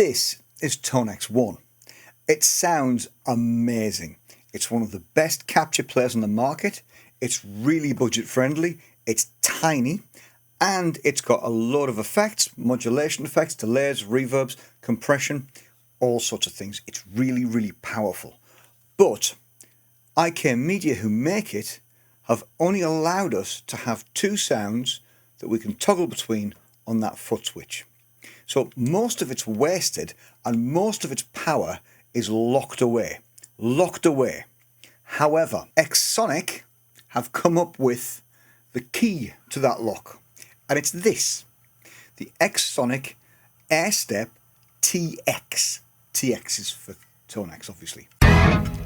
This is Tonex ONE. It sounds amazing. It's one of the best capture players on the market. It's really budget friendly, it's tiny, and it's got a lot of effects, modulation effects, delays, reverbs, compression, all sorts of things. It's really, really powerful. But IK Media, who make it, have only allowed us to have two sounds that we can toggle between on that Footswitch. So most of it's wasted and most of its power is locked away. However, Xsonic have come up with the key to that lock, and it's this, the Xsonic Airstep TX. TX is for Tonex, obviously.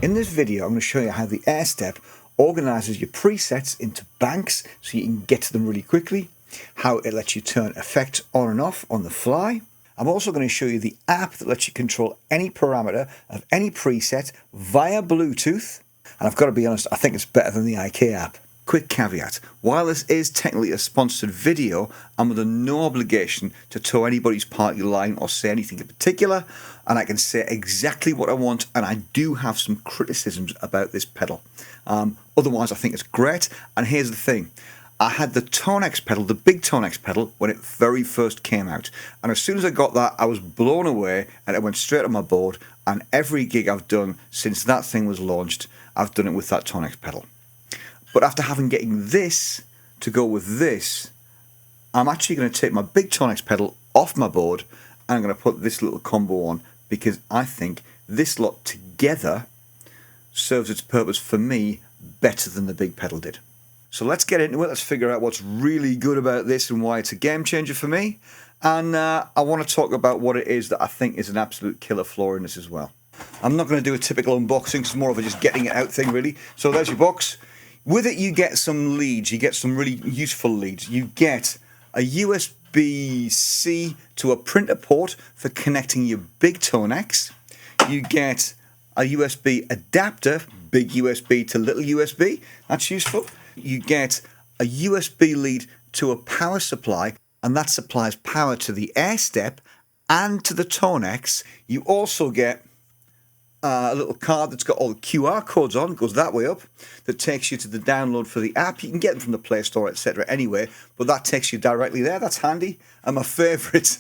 In this video, I'm going to show you how the Airstep organizes your presets into banks so you can get to them really quickly, how it lets you turn effects on and off on the fly. I'm also going to show you the app that lets you control any parameter of any preset via Bluetooth. And I've got to be honest, I think it's better than the IK app. Quick caveat, while this is technically a sponsored video, I'm under no obligation to toe anybody's party line or say anything in particular, and I can say exactly what I want, and I do have some criticisms about this pedal. Otherwise, I think it's great, and here's the thing. I had the Tonex pedal, the big Tonex pedal, when it very first came out, and as soon as I got that, I was blown away, and it went straight on my board, and every gig I've done since that thing was launched, I've done it with that Tonex pedal. But after getting this to go with this, I'm actually going to take my big Tonex pedal off my board and I'm going to put this little combo on, because I think this lot together serves its purpose for me better than the big pedal did. So let's get into it. Let's figure out what's really good about this and why it's a game changer for me. And I want to talk about what it is that I think is an absolute killer flaw in this as well. I'm not going to do a typical unboxing, it's more of a just getting it out thing really. So there's your box. With it you get some leads, you get some really useful leads. You get a USB-C to a printer port for connecting your big Tonex. You get a USB adapter, big USB to little USB, that's useful. You get a USB lead to a power supply, and that supplies power to the Airstep and to the Tonex. You also get a little card that's got all the QR codes on, goes that way up, that takes you to the download for the app. You can get them from the Play Store, etc. anyway, but that takes you directly there. That's handy. And my favourite,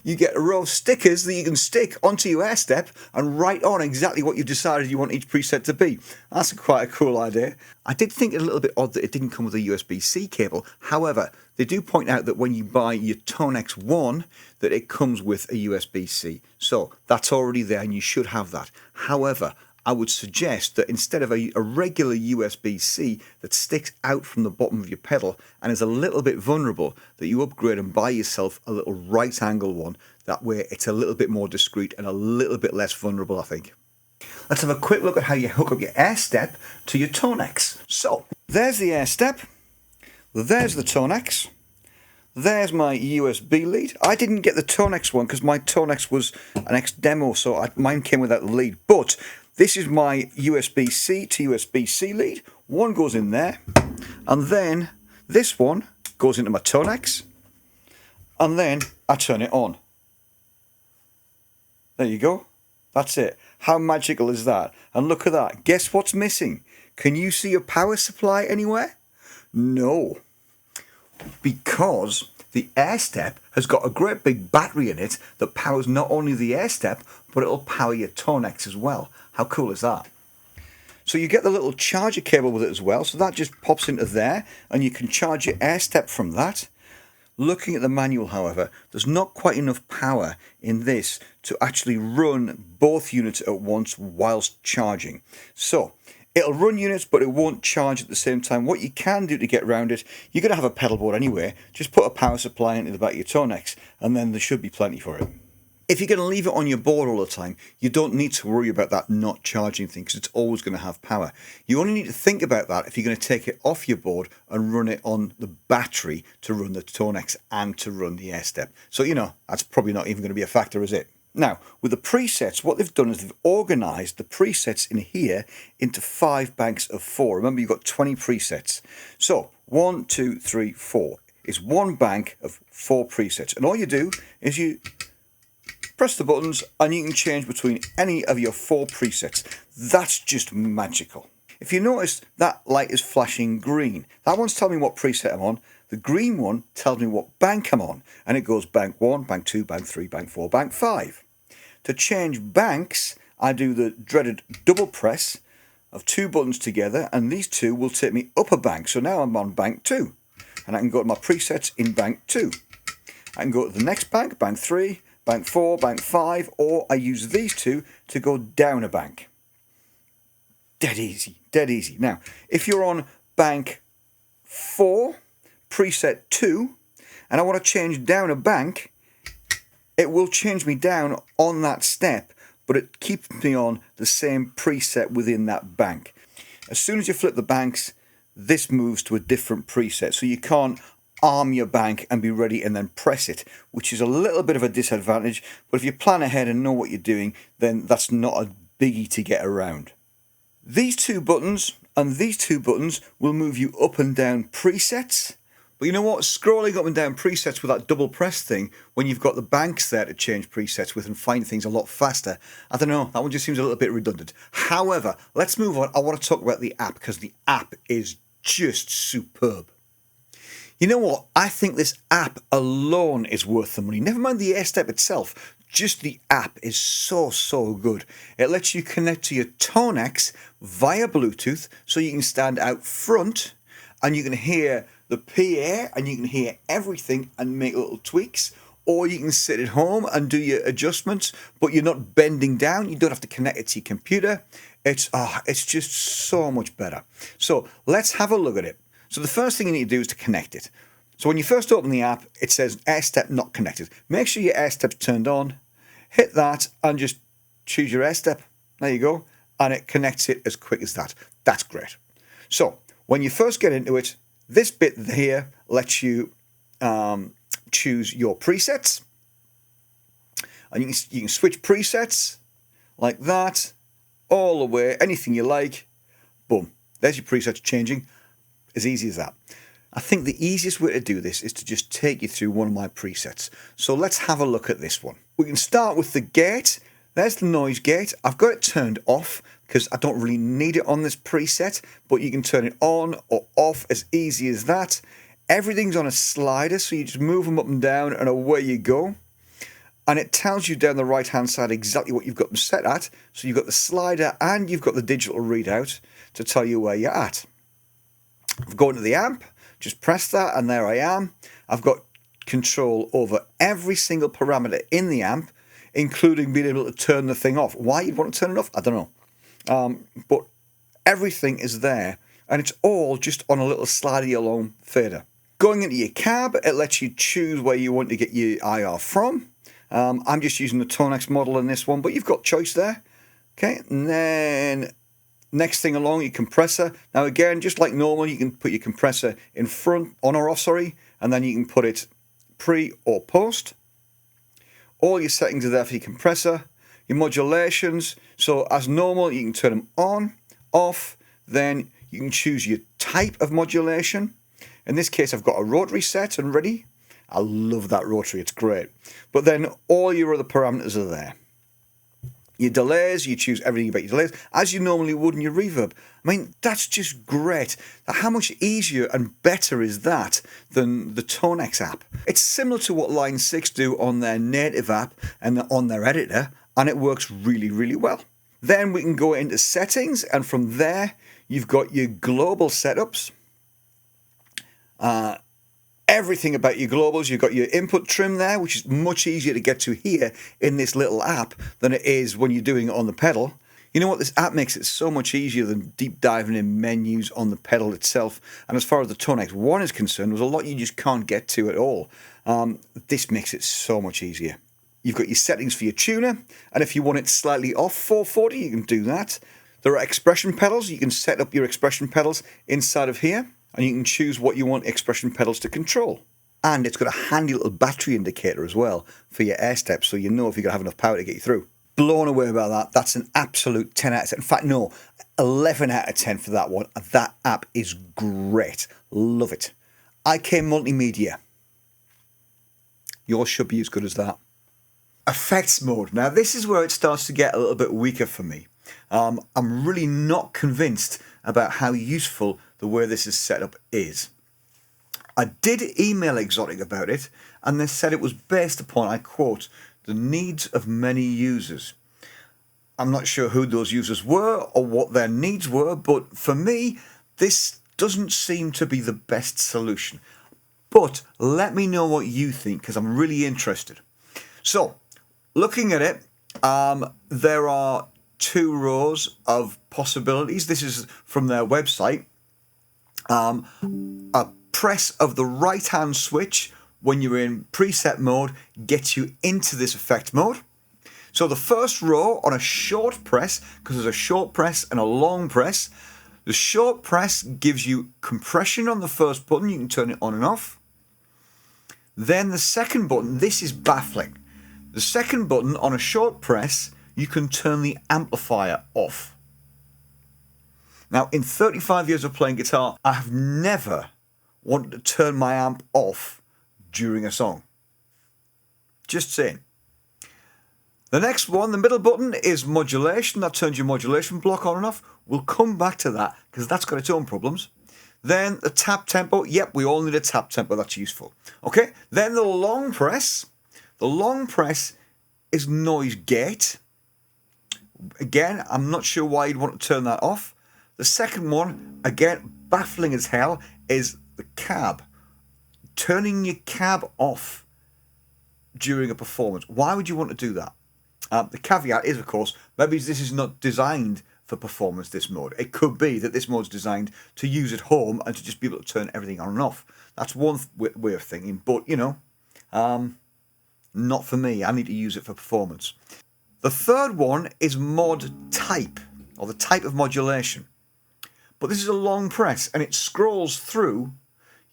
you get a row of stickers that you can stick onto your Airstep and write on exactly what you've decided you want each preset to be. That's quite a cool idea. I did think it a little bit odd that it didn't come with a USB-C cable. However, they do point out that when you buy your Tonex ONE, that it comes with a USB-C. So that's already there and you should have that. However, I would suggest that instead of a regular USB-C that sticks out from the bottom of your pedal and is a little bit vulnerable, that you upgrade and buy yourself a little right angle one. That way it's a little bit more discreet and a little bit less vulnerable, I think. Let's have a quick look at how you hook up your Airstep to your Tonex. So, there's the Airstep, there's the Tonex, there's my USB lead. I didn't get the Tonex one because my Tonex was an X demo, so mine came without the lead. But this is my USB-C to USB-C lead. One goes in there, and then this one goes into my Tonex, and then I turn it on. There you go. That's it. How magical is that? And look at that. Guess what's missing? Can you see a power supply anywhere? No. Because the Airstep has got a great big battery in it that powers not only the Airstep, but it'll power your Tonex as well. How cool is that? So you get the little charger cable with it as well. So that just pops into there and you can charge your Airstep from that. Looking at the manual, however, there's not quite enough power in this to actually run both units at once whilst charging. So it'll run units, but it won't charge at the same time. What you can do to get around it, you're going to have a pedal board anyway. Just put a power supply into the back of your Tonex, and then there should be plenty for it. If you're going to leave it on your board all the time, you don't need to worry about that not charging thing, because it's always going to have power. You only need to think about that if you're going to take it off your board and run it on the battery to run the Tonex and to run the Airstep. So, you know, that's probably not even going to be a factor, is it? Now, with the presets, what they've done is they've organised the presets in here into 5 banks of 4. Remember, you've got 20 presets. So, 1, 2, 3, 4 is one bank of 4 presets. And all you do is you press the buttons and you can change between any of your 4 presets. That's just magical. If you notice, that light is flashing green. That one's telling me what preset I'm on. The green one tells me what bank I'm on, and it goes bank 1, bank 2, bank 3, bank 4, bank 5. To change banks, I do the dreaded double press of 2 buttons together, and these 2 will take me up a bank. So now I'm on bank 2, and I can go to my presets in bank 2. I can go to the next bank, bank 3, bank 4, bank 5, or I use these 2 to go down a bank. Dead easy, dead easy. Now, if you're on bank 4, preset 2, and I want to change down a bank, it will change me down on that step, but it keeps me on the same preset within that bank. As soon as you flip the banks, this moves to a different preset, so you can't arm your bank and be ready and then press it, which is a little bit of a disadvantage, but if you plan ahead and know what you're doing, then that's not a biggie to get around. These 2 buttons and these 2 buttons will move you up and down presets. But you know what? Scrolling up and down presets with that double press thing, when you've got the banks there to change presets with and find things a lot faster, I don't know, that one just seems a little bit redundant. However, let's move on. I want to talk about the app, because the app is just superb. You know what? I think this app alone is worth the money. Never mind the Airstep itself. Just the app is so good. It lets you connect to your Tonex via Bluetooth, so you can stand out front and you can hear the PA and you can hear everything and make little tweaks. Or you can sit at home and do your adjustments, but you're not bending down. You don't have to connect it to your computer. It's just so much better. So let's have a look at it. So the first thing you need to do is to connect it. So when you first open the app, it says Airstep not connected. Make sure your Airstep's turned on. Hit that and just choose your Airstep. There you go. And it connects it as quick as that. That's great. So when you first get into it, this bit here lets you choose your presets. And you can switch presets like that all the way. Anything you like. Boom. There's your presets changing. As easy as that. I think the easiest way to do this is to just take you through one of my presets. So let's have a look at this one. We can start with the gate. There's the noise gate. I've got it turned off because I don't really need it on this preset, but you can turn it on or off as easy as that. Everything's on a slider, so you just move them up and down and away you go. And it tells you down the right hand side exactly what you've got them set at. So you've got the slider and you've got the digital readout to tell you where you're at. I've gone to the amp, just press that and there I am. I've got control over every single parameter in the amp, including being able to turn the thing off. Why you'd want to turn it off, I don't know. But everything is there and it's all just on a little slidey along fader. Going into your cab, it lets you choose where you want to get your IR from. I'm just using the Tonex model in this one, but you've got choice there. Okay, and then next thing along, your compressor. Now again, just like normal, you can put your compressor in front, on or off, sorry, and then you can put it pre or post. All your settings are there for your compressor. Your modulations, so as normal, you can turn them on, off, then you can choose your type of modulation. In this case, I've got a rotary set and ready. I love that rotary, it's great. But then all your other parameters are there. Your delays, you choose everything about your delays, as you normally would in your reverb. I mean, that's just great. How much easier and better is that than the Tonex app? It's similar to what Line 6 do on their native app and on their editor, and it works really well. Then we can go into settings, and from there, you've got your global setups. Everything about your globals. You've got your input trim there, which is much easier to get to here in this little app than it is when you're doing it on the pedal. You know what? This app makes it so much easier than deep diving in menus on the pedal itself. And as far as the Tonex ONE is concerned, there's a lot you just can't get to at all. This makes it so much easier. You've got your settings for your tuner, and if you want it slightly off 440, you can do that. There are expression pedals. You can set up your expression pedals inside of here. And you can choose what you want expression pedals to control. And it's got a handy little battery indicator as well for your Airstep, so you know if you're going to have enough power to get you through. Blown away by that. That's an absolute 10 out of 10. In fact, no, 11 out of 10 for that one. That app is great. Love it. IK Multimedia. Yours should be as good as that. Effects mode. Now this is where it starts to get a little bit weaker for me. I'm really not convinced about how useful the way this is set up is. I did email Xsonic about it, and they said it was based upon, I quote, the needs of many users. I'm not sure who those users were or what their needs were, but for me, this doesn't seem to be the best solution. But let me know what you think, because I'm really interested. So, looking at it, there are 2 rows of possibilities. This is from their website. A press of the right hand switch when you're in preset mode gets you into this effect mode. So the first row on a short press, because there's a short press and a long press, the short press gives you compression on the first button. You can turn it on and off. Then the second button, this is baffling. The second button on a short press, you can turn the amplifier off. Now, in 35 years of playing guitar, I have never wanted to turn my amp off during a song. Just saying. The next one, the middle button, is modulation. That turns your modulation block on and off. We'll come back to that because that's got its own problems. Then the tap tempo. Yep, we all need a tap tempo. That's useful. Okay, then the long press. The long press is noise gate. Again, I'm not sure why you'd want to turn that off. The second one, again, baffling as hell, is the cab. Turning your cab off during a performance. Why would you want to do that? The caveat is, of course, maybe this is not designed for performance, this mode. It could be that this mode's designed to use at home and to just be able to turn everything on and off. That's one way of thinking, but, you know, not for me. I need to use it for performance. The third one is mod type, or the type of modulation. But this is a long press, and it scrolls through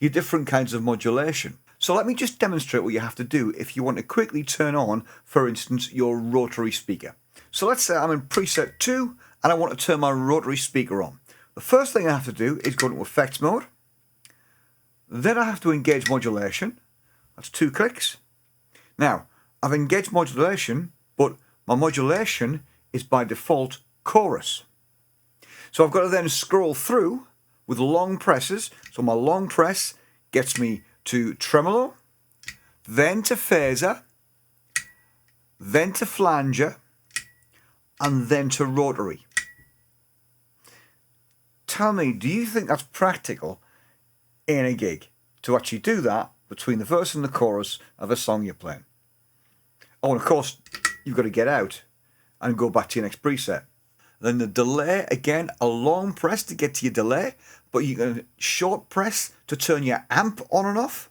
your different kinds of modulation. So let me just demonstrate what you have to do if you want to quickly turn on, for instance, your rotary speaker. So let's say I'm in preset 2 and I want to turn my rotary speaker on. The first thing I have to do is go into effects mode. Then I have to engage modulation. That's 2 clicks. Now, I've engaged modulation, but my modulation is by default chorus. So I've got to then scroll through with long presses. So my long press gets me to tremolo, then to phaser, then to flanger, and then to rotary. Tell me, do you think that's practical in a gig to actually do that between the verse and the chorus of a song you're playing? Oh, and of course, you've got to get out and go back to your next preset. Then the delay, again, a long press to get to your delay, but you can short press to turn your amp on and off.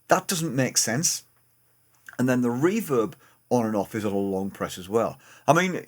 That doesn't make sense. And then the reverb on and off is on a long press as well. I mean,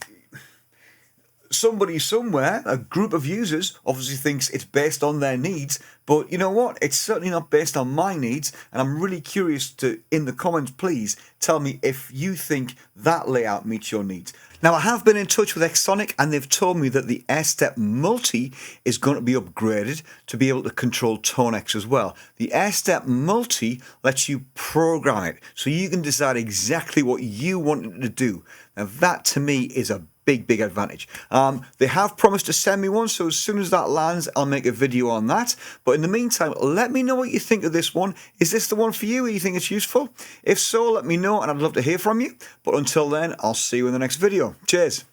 somebody somewhere, a group of users, obviously thinks it's based on their needs, but you know what? It's certainly not based on my needs, and I'm really curious to, in the comments, please tell me if you think that layout meets your needs. Now, I have been in touch with Xsonic, and they've told me that the Airstep Multi is going to be upgraded to be able to control Tonex as well. The Airstep Multi lets you program it, so you can decide exactly what you want it to do. Now, that to me is a big advantage. They have promised to send me one, so as soon as that lands, I'll make a video on that. But in the meantime, let me know what you think of this one. Is this the one for you? Do you think it's useful? If so, let me know, and I'd love to hear from you. But until then, I'll see you in the next video. Cheers.